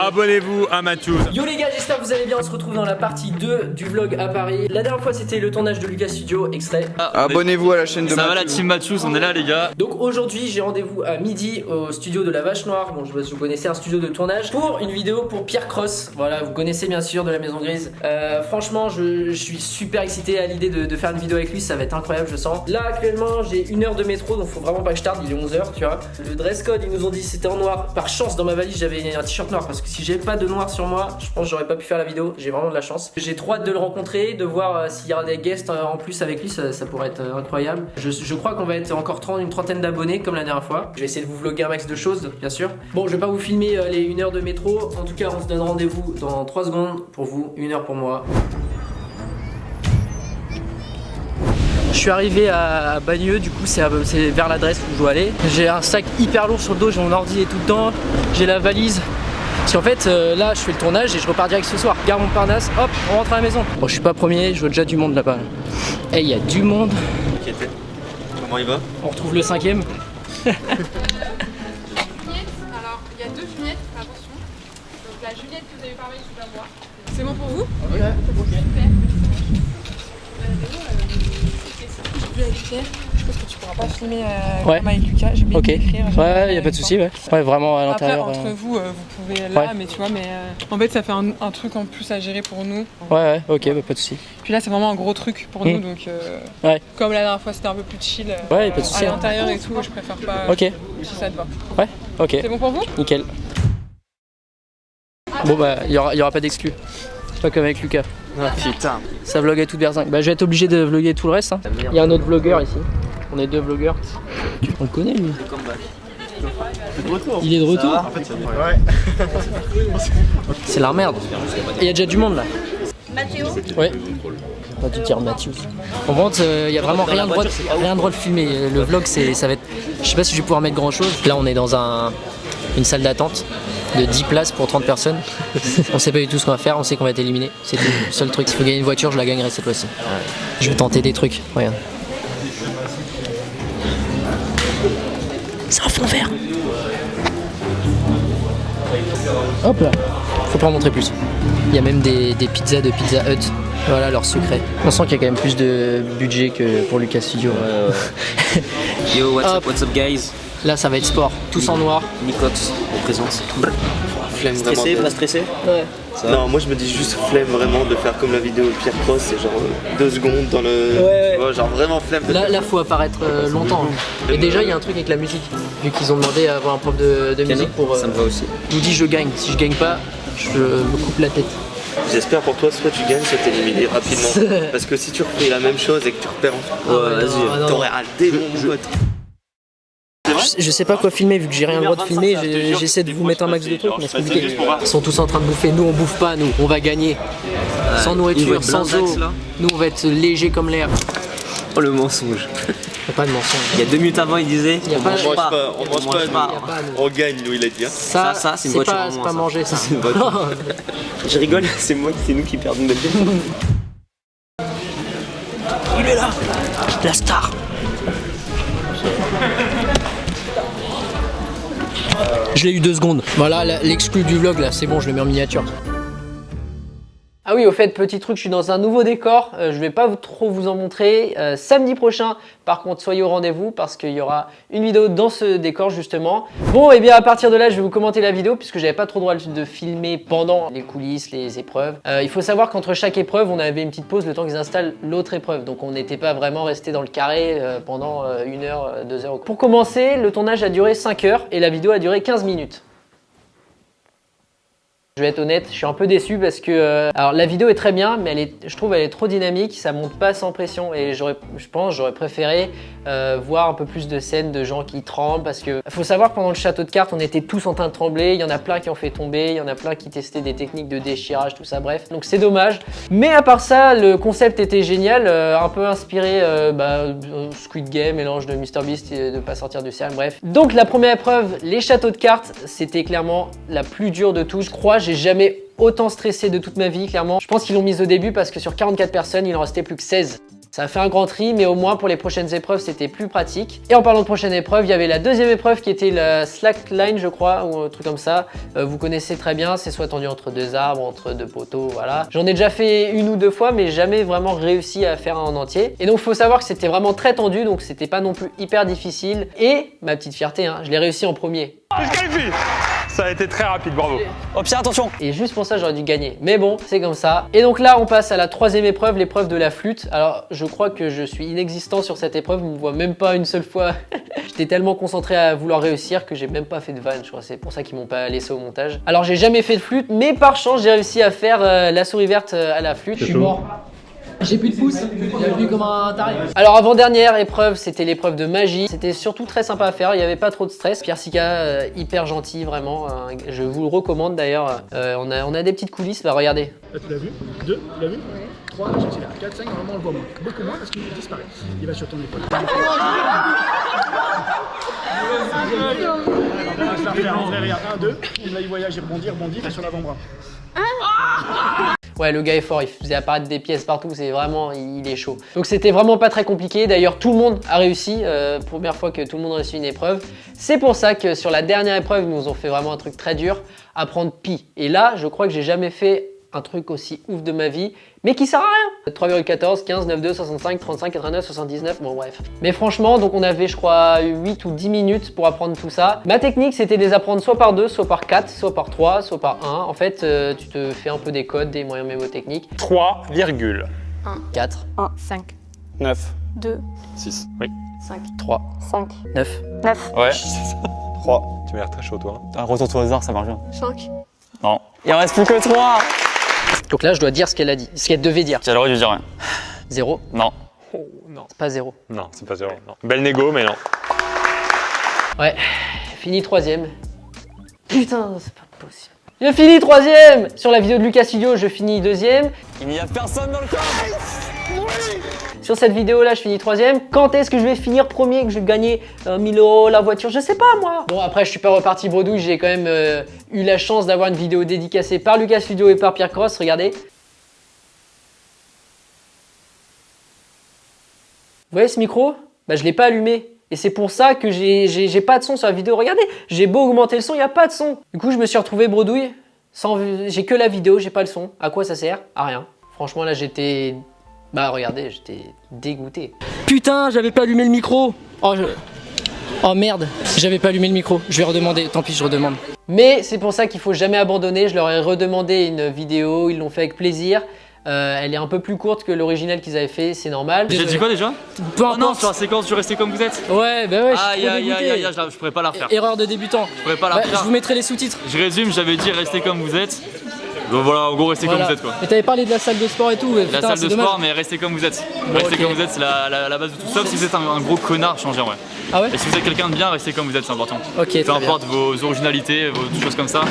Abonnez-vous à Matthews. Yo les gars, j'espère que vous allez bien. On se retrouve dans la partie 2 du vlog à Paris. La dernière fois c'était le tournage de Lucas Studio, extrait. Abonnez-vous à la chaîne de Ça Matthews. va la team Matthews, on est là les gars. Donc aujourd'hui j'ai rendez-vous à midi au studio de la Vache Noire. Bon, je sais pas si vous connaissez, un studio de tournage pour une vidéo pour Pierre Cross. Voilà, vous connaissez bien sûr, de la Maison Grise. Franchement je suis super excité à l'idée de faire une vidéo avec lui, ça va être incroyable je sens. Là actuellement j'ai 1 heure de métro, donc faut vraiment pas que je tarde, il est 11h tu vois. Le dress code ils nous ont dit c'était en noir. Par chance dans ma valise j'avais un t-shirt noir, parce que si j'avais pas de noir sur moi, je pense que j'aurais pas pu faire la vidéo. J'ai vraiment de la chance. J'ai trop hâte de le rencontrer, de voir s'il y aura des guests en plus avec lui, ça pourrait être incroyable. Je crois qu'on va être encore une trentaine d'abonnés comme la dernière fois. Je vais essayer de vous vlogger un max de choses, bien sûr. Bon, je vais pas vous filmer les 1 heure de métro. En tout cas, on se donne rendez-vous dans 3 secondes pour vous, 1 heure pour moi. Je suis arrivé à Bagneux, du coup c'est vers l'adresse où je dois aller. J'ai un sac hyper lourd sur le dos, j'ai mon ordi et tout dedans, j'ai la valise. Parce qu'en fait là je fais le tournage et je repars direct ce soir. Gare Montparnasse, hop, on rentre à la maison. Bon, je suis pas premier, je vois déjà du monde là-bas. Eh, il y a du monde. Comment il va? On retrouve le 5ème. Alors, il y a 2 vignettes, attention. Donc la Juliette que vous avez parlé sous la moi. C'est bon pour vous? Ouais, ok. J'ai avec Pierre. Je pense que tu pourras pas filmer Ouais. comme avec Lucas. J'ai oublié Ok. de l'écrire. Ouais, y a pas de souci, ouais. Ouais, vraiment à Après, l'intérieur. entre vous, vous pouvez là, Ouais. mais tu vois, en fait, ça fait un truc en plus à gérer pour nous. Ouais, ok, bah, pas de souci. Puis là, c'est vraiment un gros truc pour nous, donc Ouais. comme la dernière fois, c'était un peu plus chill. Ouais, pas de souci, À hein. l'intérieur et tout, je préfère pas. Ok, Si ça te va. ouais, ok, C'est bon pour vous? nickel. Bon bah, y aura pas d'exclus. Pas comme avec Lucas. Ah, putain. Ça vlog à toute berzingue. Bah je vais être obligé de vlogger tout le reste. Hein. Il y a un autre vlogueur ici. On est 2 vlogueurs. On le connaît lui. Il est de retour. Ouais. C'est la merde. Il y a déjà du monde là. Mathéo. Ouais. J'ai pas dû dire Matthews. En vente, il y a vraiment rien de droit de filmer. Le vlog ça va être. Je sais pas si je vais pouvoir mettre grand chose. Là on est dans une salle d'attente de 10 places pour 30 personnes. On sait pas du tout ce qu'on va faire, on sait qu'on va être éliminé. C'est tout. Le seul truc. S'il faut gagner une voiture, je la gagnerai cette fois-ci. Je vais tenter des trucs. Regarde. C'est un fond vert. Hop là. Faut pas en montrer plus. Il y a même des pizzas de Pizza Hut. Voilà leur secret. On sent qu'il y a quand même plus de budget que pour Lucas Studio. Yo, what's Hop. up guys? Là ça va être sport. Tous en noir. Nicox, on présente. Flemme Stressé, vraiment. pas stressé? Ouais. Non, moi je me dis juste flemme vraiment de faire comme la vidéo de Pierre Cross, c'est genre 2 secondes dans le. Ouais. Tu vois, genre vraiment flemme de Là faut apparaître longtemps. Et déjà il y a un truc avec la musique. Vu qu'ils ont demandé à avoir un prof de musique pour. Ça me va aussi. Je vous dis je gagne. Si je gagne pas, je me coupe la tête. J'espère pour toi, soit tu gagnes, soit t'es éliminé rapidement. Parce que si tu refais la même chose et que tu repères en Ouais, vas-y, non. t'aurais un démon, mon pote. Je sais pas quoi filmer, vu que j'ai rien le droit de filmer, j'essaie de vous mettre un max de trucs, mais c'est compliqué. Ils sont tous en train de bouffer, nous on bouffe pas, nous on va gagner. Sans Ils vont nourriture, être sans blindax, eau, là. nous on va être léger comme l'air. Oh le mensonge. Y'a pas de mensonge. Il y a 2 minutes avant, il disait Y a on pas- mange On mange pas. pas, on mange pas, Y a pas, nous. on gagne, nous il a dit. Hein. Ça, c'est une voiture en c'est moins, pas ça. manger ça. C'est une voiture. Je rigole, c'est nous qui perdons notre vie. Il est là, la star. Je l'ai eu 2 secondes. Voilà l'exclu du vlog là, c'est bon, je le mets en miniature. Ah oui, au fait, petit truc, je suis dans un nouveau décor, je vais pas trop vous en montrer. Samedi prochain, par contre, soyez au rendez-vous parce qu'il y aura une vidéo dans ce décor justement. Bon, et bien à partir de là, je vais vous commenter la vidéo puisque j'avais pas trop le droit de filmer pendant les coulisses, les épreuves. Il faut savoir qu'entre chaque épreuve, on avait une petite pause le temps qu'ils installent l'autre épreuve. Donc on n'était pas vraiment resté dans le carré pendant 1 heure, 2 heures. Pour commencer, le tournage a duré 5 heures et la vidéo a duré 15 minutes. Je vais être honnête, je suis un peu déçu parce que alors la vidéo est très bien, mais je trouve elle est trop dynamique, ça monte pas sans pression et je pense j'aurais préféré voir un peu plus de scènes de gens qui tremblent parce que faut savoir que pendant le château de cartes on était tous en train de trembler, il y en a plein qui ont fait tomber, il y en a plein qui testaient des techniques de déchirage, tout ça, bref, donc c'est dommage. Mais à part ça, le concept était génial, un peu inspiré Squid Game, mélange de MrBeast et de pas sortir du cercle, bref. Donc la première épreuve, les châteaux de cartes, c'était clairement la plus dure de tout, je crois. J'ai jamais autant stressé de toute ma vie, clairement. Je pense qu'ils l'ont mise au début parce que sur 44 personnes, il en restait plus que 16. Ça a fait un grand tri, mais au moins pour les prochaines épreuves, c'était plus pratique. Et en parlant de prochaine épreuve, il y avait la deuxième épreuve qui était la slackline, je crois, ou un truc comme ça. Vous connaissez très bien, c'est soit tendu entre deux arbres, entre deux poteaux, voilà. J'en ai déjà fait une ou deux fois, mais jamais vraiment réussi à faire un en entier. Et donc, il faut savoir que c'était vraiment très tendu, donc c'était pas non plus hyper difficile. Et, ma petite fierté, hein, je l'ai réussi en premier. Ça a été très rapide, bravo. Oh Pierre, attention. Et juste pour ça, j'aurais dû gagner. Mais bon, c'est comme ça. Et donc là, on passe à la troisième épreuve, l'épreuve de la flûte. Alors, je crois que je suis inexistant sur cette épreuve. Vous me voyez même pas une seule fois. J'étais tellement concentré à vouloir réussir que j'ai même pas fait de vanne. Je crois c'est pour ça qu'ils m'ont pas laissé au montage. Alors, j'ai jamais fait de flûte, mais par chance, j'ai réussi à faire la souris verte à la flûte. Je suis mort. J'ai plus de pouce, j'ai vu comme un taré. Alors avant-dernière épreuve, c'était l'épreuve de magie. C'était surtout très sympa à faire, il n'y avait pas trop de stress. Pierre Sika, hyper gentil, vraiment. Je vous le recommande d'ailleurs. On a des petites coulisses, bah regardez. Là, tu l'as vu. 2, tu l'as vu. 3, j'accélère. 4, 5, normalement on le voit moins. Beaucoup moins parce qu'il disparaît. Il va sur ton épaule. On va se la refaire en vrai, regarde. 1, 2. Là, il voyage, il rebondit, il va sur l'avant-bras. Ouais, le gars est fort, il faisait apparaître des pièces partout, c'est vraiment, il est chaud. Donc c'était vraiment pas très compliqué, d'ailleurs tout le monde a réussi, première fois que tout le monde a réussi une épreuve. C'est pour ça que sur la dernière épreuve, ils nous ont fait vraiment un truc très dur, apprendre pi. Et là, je crois que j'ai jamais fait un truc aussi ouf de ma vie, mais qui sert à rien. 3,14, 15, 9,2, 65, 35, 89, 79, bon bref. Mais franchement, donc on avait je crois 8 ou 10 minutes pour apprendre tout ça. Ma technique, c'était de les apprendre soit par 2, soit par 4, soit par 3, soit par 1. En fait, tu te fais un peu des codes, des moyens mémotechniques. 3, virgule. 4, 1, 5, 9. 2, 6. Oui. 5, 3, 5, 9. 9, Ouais. 3. Tu m'as l'air très chaud, toi. Retourne-toi au hasard, ça marche bien. 5. Non. Il en reste plus que 3. Donc là, je dois dire ce qu'elle a dit, ce qu'elle devait dire. J'aurais dû dire rien. 0. Non. Oh, non. C'est pas 0. Non, c'est pas 0. Non. Belle négo, mais non. Ouais, fini 3ème. Putain, c'est pas possible. Je finis 3ème. Sur la vidéo de Lucas Studio, je finis 2ème. Il n'y a personne dans le corps. Sur cette vidéo là, je finis 3ème. Quand est-ce que je vais finir premier, que je vais gagner 1000 €, la voiture? Je sais pas moi. Bon, après, je suis pas reparti bredouille. J'ai quand même eu la chance d'avoir une vidéo dédicacée par Lucas Studio et par Pierre Cross. Regardez. Vous voyez ce micro? Bah, je l'ai pas allumé. Et c'est pour ça que j'ai pas de son sur la vidéo. Regardez, j'ai beau augmenter le son, il n'y a pas de son. Du coup, je me suis retrouvé bredouille. J'ai que la vidéo, j'ai pas le son. À quoi ça sert? À rien. Franchement, là, j'étais... Bah, regardez, j'étais dégoûté. Putain, j'avais pas allumé le micro. Oh merde, j'avais pas allumé le micro. Je vais redemander, tant pis, je redemande. Mais c'est pour ça qu'il faut jamais abandonner. Je leur ai redemandé une vidéo, ils l'ont fait avec plaisir. Elle est un peu plus courte que l'original qu'ils avaient fait, c'est normal. J'ai dit quoi déjà? Peu Oh non, importe. sur la séquence du rester comme vous êtes. Ouais, bah ouais, je suis Aïe trop aïe dégoûté. aïe aïe, je pourrais pas la refaire. Erreur de débutant. Je pourrais pas la Bah, refaire. je vous mettrai les sous-titres. Je résume, j'avais dit restez comme vous êtes. Donc voilà, en gros, restez Voilà. comme vous êtes quoi. Mais t'avais parlé de la salle de sport et tout. La salle de sport, mais restez comme vous êtes. Restez ok. comme vous êtes, c'est la base de tout. Sauf si vous êtes un gros connard, changez en vrai. Ah ouais? Et si vous êtes quelqu'un de bien, restez comme vous êtes, c'est important. Ok, très Peu bien. importe vos originalités, vos choses comme ça,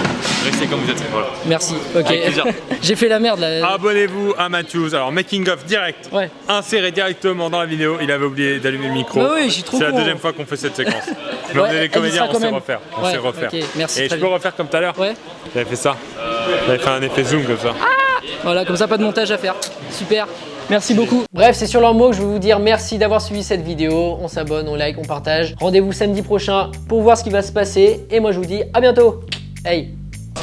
restez comme vous êtes. Voilà. Merci, ok. Avec plaisir. J'ai fait la merde là. Abonnez-vous à Matthews. Alors, making of direct. Ouais. Inséré directement dans la vidéo. Il avait oublié d'allumer le micro. Bah oui, je suis trop C'est la con. deuxième fois qu'on fait cette séquence. Mais Ouais, on est des elle comédiens, sera on quand sait même. refaire. On Ouais, sait refaire. ok, merci, Et très je peux bien. refaire comme tout à l'heure? Ouais. J'avais fait ça. J'avais fait un effet zoom comme ça. Voilà, comme ça, pas de montage à faire. Super. Merci beaucoup. Bref, c'est sur leurs mots que je veux vous dire merci d'avoir suivi cette vidéo. On s'abonne, on like, on partage. Rendez-vous samedi prochain pour voir ce qui va se passer. Et moi, je vous dis à bientôt. Hey.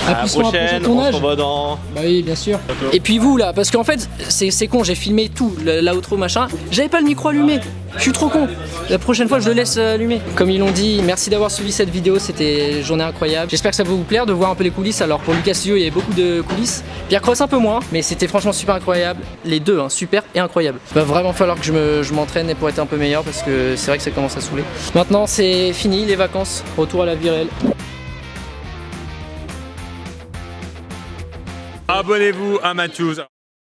À la prochaine, on se revoit dans... Bah oui, bien sûr. Et puis vous là, parce qu'en fait, c'est con, j'ai filmé tout, l'outro machin. J'avais pas le micro allumé. Je suis trop con. La prochaine fois, je le laisse allumer. Comme ils l'ont dit, merci d'avoir suivi cette vidéo. C'était une journée incroyable. J'espère que ça va vous plaire de voir un peu les coulisses. Alors pour Lucas Studio, il y avait beaucoup de coulisses. Pierre Cross un peu moins, mais c'était franchement super incroyable. Les deux, hein, super et incroyable. Il va vraiment falloir que je m'entraîne pour être un peu meilleur parce que c'est vrai que ça commence à saouler. Maintenant, c'est fini les vacances. Retour à la vie réelle. Abonnez-vous à Matthews.